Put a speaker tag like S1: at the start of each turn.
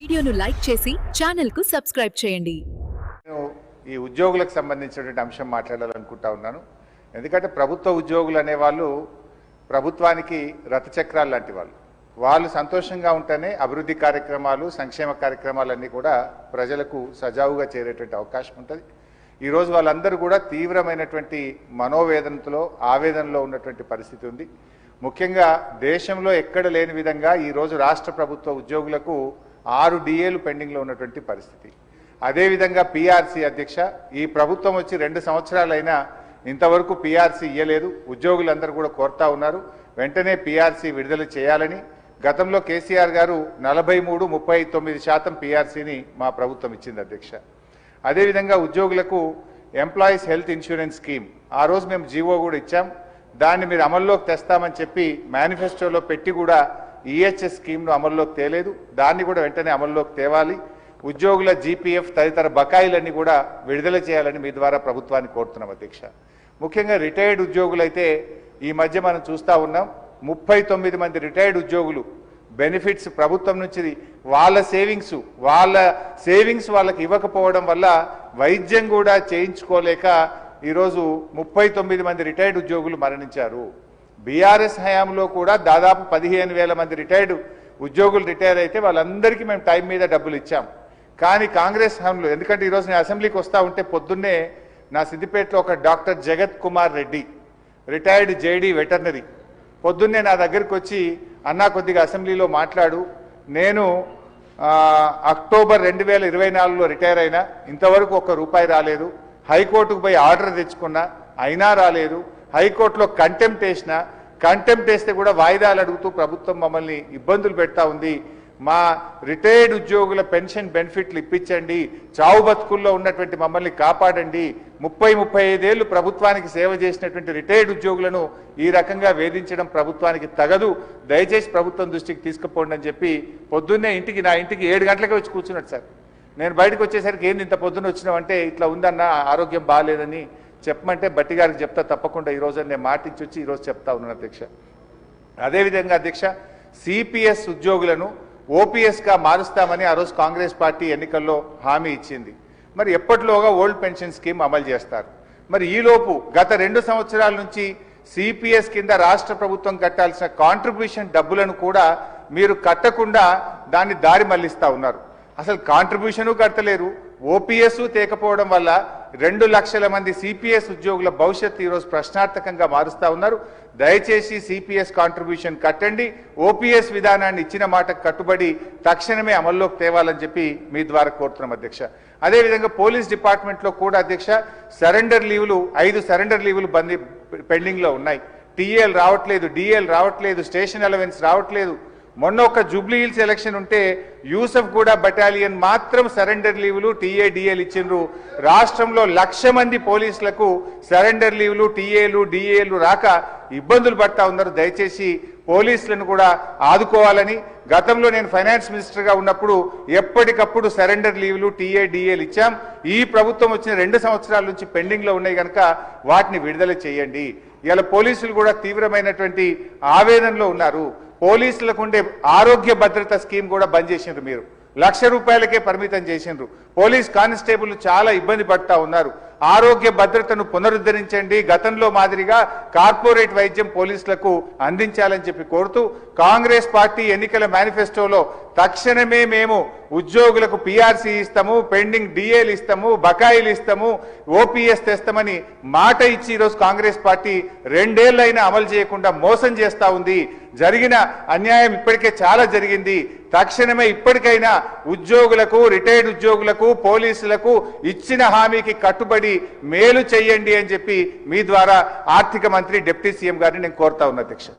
S1: వీడియోను లైక్ చేసి ఛానల్ కు సబ్స్క్రైబ్ చేయండి.
S2: ఈ ఉద్యోగులకు సంబంధించినటువంటి అంశం మాట్లాడాలనుకుంటా ఉన్నాను. ఎందుకంటే ప్రభుత్వ ఉద్యోగులు అనేవాళ్ళు ప్రభుత్వానికి రథచక్రాలు లాంటి వాళ్ళు సంతోషంగా ఉంటేనే అభివృద్ధి కార్యక్రమాలు సంక్షేమ కార్యక్రమాలన్నీ కూడా ప్రజలకు సజావుగా చేరేటువంటి అవకాశం ఉంటుంది. ఈరోజు వాళ్ళందరూ కూడా తీవ్రమైనటువంటి మనోవేదనతో ఆవేదనలో ఉన్నటువంటి పరిస్థితి ఉంది. ముఖ్యంగా దేశంలో ఎక్కడ లేని విధంగా ఈరోజు రాష్ట్ర ప్రభుత్వ ఉద్యోగులకు 6 డిఏలు పెండింగ్లో ఉన్నటువంటి పరిస్థితి. అదేవిధంగా పిఆర్సీ అధ్యక్ష, ఈ ప్రభుత్వం వచ్చి 2 సంవత్సరాలైనా ఇంతవరకు పిఆర్సీ ఇయ్యలేదు. ఉద్యోగులందరూ కూడా కోరుతా ఉన్నారు వెంటనే పిఆర్సీ విడుదల చేయాలని. గతంలో కేసీఆర్ గారు 43-39% పిఆర్సీని మా ప్రభుత్వం ఇచ్చింది అధ్యక్ష. అదేవిధంగా ఉద్యోగులకు ఎంప్లాయీస్ హెల్త్ ఇన్సూరెన్స్ స్కీమ్ ఆ రోజు మేము జీవో కూడా ఇచ్చాం. దాన్ని మీరు అమల్లోకి తెస్తామని చెప్పి మేనిఫెస్టోలో పెట్టి కూడా ఈహెచ్ఎస్ స్కీమ్ను అమల్లోకి తేలేదు. దాన్ని కూడా వెంటనే అమల్లోకి తేవాలి. ఉద్యోగుల జీపీఎఫ్ తదితర బకాయిలన్నీ కూడా విడుదల చేయాలని మీ ద్వారా ప్రభుత్వాన్ని కోరుతున్నాం అధ్యక్ష. ముఖ్యంగా రిటైర్డ్ ఉద్యోగులైతే ఈ మధ్య మనం చూస్తూ ఉన్నాం 39 మంది రిటైర్డ్ ఉద్యోగులు బెనిఫిట్స్ ప్రభుత్వం నుంచి వాళ్ళ సేవింగ్స్ వాళ్ళకి ఇవ్వకపోవడం వల్ల వైద్యం కూడా చేయించుకోలేక ఈరోజు 39 మంది రిటైర్డ్ ఉద్యోగులు మరణించారు. బీఆర్ఎస్ హయాంలో కూడా దాదాపు 15,000 మంది రిటైర్డ్ ఉద్యోగులు రిటైర్ అయితే వాళ్ళందరికీ మేము టైం మీద డబ్బులు ఇచ్చాం. కానీ కాంగ్రెస్ హయాంలో, ఎందుకంటే ఈరోజు నేను అసెంబ్లీకి వస్తూ ఉంటే పొద్దున్నే నా సిద్దిపేటలో ఒక డాక్టర్ జగత్ Kumar Reddy retired JD veterinary పొద్దున్నే నా దగ్గరికి వచ్చి అన్నా కొద్దిగా అసెంబ్లీలో మాట్లాడు, నేను అక్టోబర్ 2024లో రిటైర్ అయినా ఇంతవరకు ₹1 రాలేదు. హైకోర్టుకు పోయి ఆర్డర్ తెచ్చుకున్నా అయినా రాలేదు. హైకోర్టులో కంటెంప్ట్ వేస్తే కూడా వాయిదాలు అడుగుతూ ప్రభుత్వం మమ్మల్ని ఇబ్బందులు పెడతా ఉంది. మా రిటైర్డ్ ఉద్యోగుల పెన్షన్ బెనిఫిట్లు ఇప్పించండి, చావు బతుకుల్లో ఉన్నటువంటి మమ్మల్ని కాపాడండి. 30-35 ఏళ్ళు ప్రభుత్వానికి సేవ చేసినటువంటి రిటైర్డ్ ఉద్యోగులను ఈ రకంగా వేధించడం ప్రభుత్వానికి తగదు, దయచేసి ప్రభుత్వం దృష్టికి తీసుకుపోండి అని చెప్పి పొద్దున్నే నా ఇంటికి 7 గంటలకే వచ్చి కూర్చున్నాడు సార్. నేను బయటకు వచ్చేసరికి ఏంది ఇంత పొద్దున్న వచ్చినామంటే ఇట్లా ఉందన్న ఆరోగ్యం బాగాలేదని చెప్పమంటే బట్టి గారికి చెప్తా తప్పకుండా ఈరోజు నేను మాటించి వచ్చి ఈరోజు చెప్తా ఉన్నాను అధ్యక్ష. అదేవిధంగా అధ్యక్ష, సిపిఎస్ ఉద్యోగులను ఓపీఎస్గా మారుస్తామని ఆ రోజు కాంగ్రెస్ పార్టీ ఎన్నికల్లో హామీ ఇచ్చింది. మరి ఎప్పటిలోగా ఓల్డ్ పెన్షన్ స్కీమ్ అమలు చేస్తారు? మరి ఈలోపు గత 2 సంవత్సరాల నుంచి సిపిఎస్ కింద రాష్ట్ర ప్రభుత్వం కట్టాల్సిన కాంట్రిబ్యూషన్ డబ్బులను కూడా మీరు కట్టకుండా దాన్ని దారి మళ్లిస్తా ఉన్నారు. అసలు కాంట్రిబ్యూషను కట్టలేరు, ఓపీఎస్ తేకపోవడం వల్ల 2 లక్షల మంది సిపిఎస్ ఉద్యోగుల భవిష్యత్తు ఈరోజు ప్రశ్నార్థకంగా మారుస్తా ఉన్నారు. దయచేసి సిపిఎస్ కాంట్రిబ్యూషన్ కట్టండి, ఓపీఎస్ విధానాన్ని ఇచ్చిన మాటకు కట్టుబడి తక్షణమే అమల్లోకి తేవాలని చెప్పి మీ ద్వారా కోరుతున్నాం అధ్యక్ష. అదేవిధంగా పోలీస్ డిపార్ట్మెంట్లో కూడా అధ్యక్ష సరెండర్ లీవులు 5 సరెండర్ లీవులు పెండింగ్లో ఉన్నాయి. టీఏలు రావట్లేదు, డిఏలు రావట్లేదు, స్టేషన్ అలవెన్స్ రావట్లేదు. మొన్న ఒక జూబ్లీ హిల్స్ ఎలక్షన్ ఉంటే యూసఫ్ గూడ బటాలియన్ మాత్రం సరెండర్ లీవులు టీఏలు ఇచ్చిండ్రు. రాష్ట్రంలో 1,00,000 మంది పోలీసులకు సరెండర్ లీవులు టీఏలు రాక ఇబ్బందులు పడతా ఉన్నారు. దయచేసి పోలీసులను కూడా ఆదుకోవాలని, గతంలో నేను ఫైనాన్స్ మినిస్టర్గా ఉన్నప్పుడు ఎప్పటికప్పుడు సరెండర్ లీవులు టీఏలు ఇచ్చాం. ఈ ప్రభుత్వం వచ్చిన 2 సంవత్సరాల నుంచి పెండింగ్లో ఉన్నాయి కనుక వాటిని విడుదల చేయండి. ఇలా పోలీసులు కూడా తీవ్రమైనటువంటి ఆవేదనలో ఉన్నారు. పోలీసులకు ఉండే ఆరోగ్య భద్రత స్కీమ్ కూడా బంద్ చేసిండ్రు. మీరు ₹1,00,000కే పరిమితం చేసిండ్రు. పోలీస్ కానిస్టేబుల్ చాలా ఇబ్బంది పడతా ఉన్నారు. ఆరోగ్య భద్రతను పునరుద్ధరించండి, గతంలో మాదిరిగా కార్పొరేట్ వైద్యం పోలీసులకు అందించాలని చెప్పి కోరుతూ కాంగ్రెస్ పార్టీ ఎన్నికల మేనిఫెస్టోలో తక్షణమే మేము ఉద్యోగులకు పిఆర్సీ ఇస్తాము, పెండింగ్ డిఏలు ఇస్తాము, బకాయిలు ఇస్తాము, ఓపీఎస్ తెస్తామని మాట ఇచ్చి ఈరోజు కాంగ్రెస్ పార్టీ 2 ఏళ్లైనా అమలు చేయకుండా మోసం చేస్తా ఉంది. జరిగిన అన్యాయం ఇప్పటికే చాలా జరిగింది. తక్షణమే ఇప్పటికైనా ఉద్యోగులకు, రిటైర్డ్ ఉద్యోగులకు, పోలీసులకు ఇచ్చిన హామీకి కట్టుబడి మేలు చేయండి అని చెప్పి మీ ద్వారా ఆర్థిక మంత్రి డిప్యూటీ సీఎం గారిని నేను కోరుతా ఉన్నా అధ్యక్ష.